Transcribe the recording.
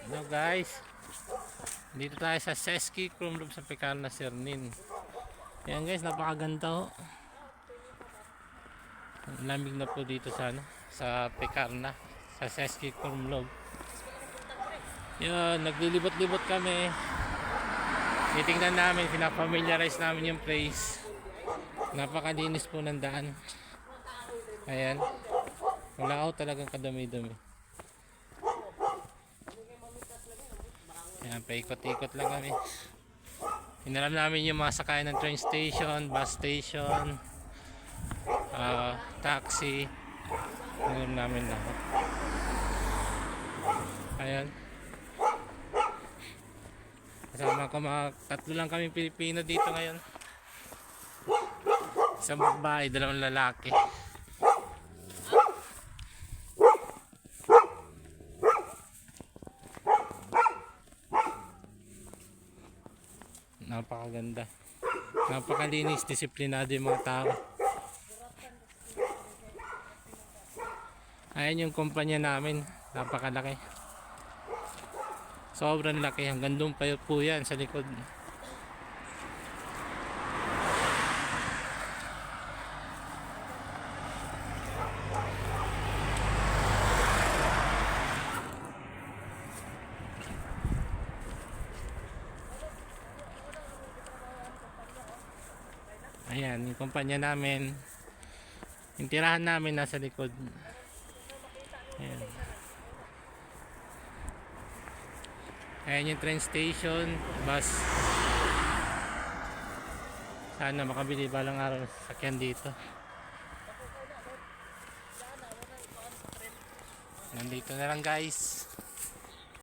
Hello guys, dito tayo sa Seski Chrome Loob sa Pecarna Sernin. Ayan guys, napakaganda ho. Lamig na po dito sa sa Pecarna, sa Seski Chrome Loob. Yan, naglilibot-libot kami. Titingnan namin, pinapamiliarize namin yung place. Napakalinis po ng daan. Ayan, wala ako talagang kadami-dami. Ayan, paikot-ikot lang kami. Hinalam namin yung mga sakayan ng train station, bus station, taxi. Hinalam namin lahat. Ayan. Kasama ko mga tatlo lang kami Pilipino dito ngayon. Isang babae, dalawang lalaki. Napakaganda, napakalinis, disiplinado yung mga tao. Ayan yung kumpanya namin, napakalaki, sobrang laki, hanggang doon pa po yan sa likod. Ayan, yung kumpanya namin, yung tirahan namin nasa likod. Ayan. Ayan yung train station, bus. Sana makabili balang araw ng sasakyan dito. Nandito na lang guys.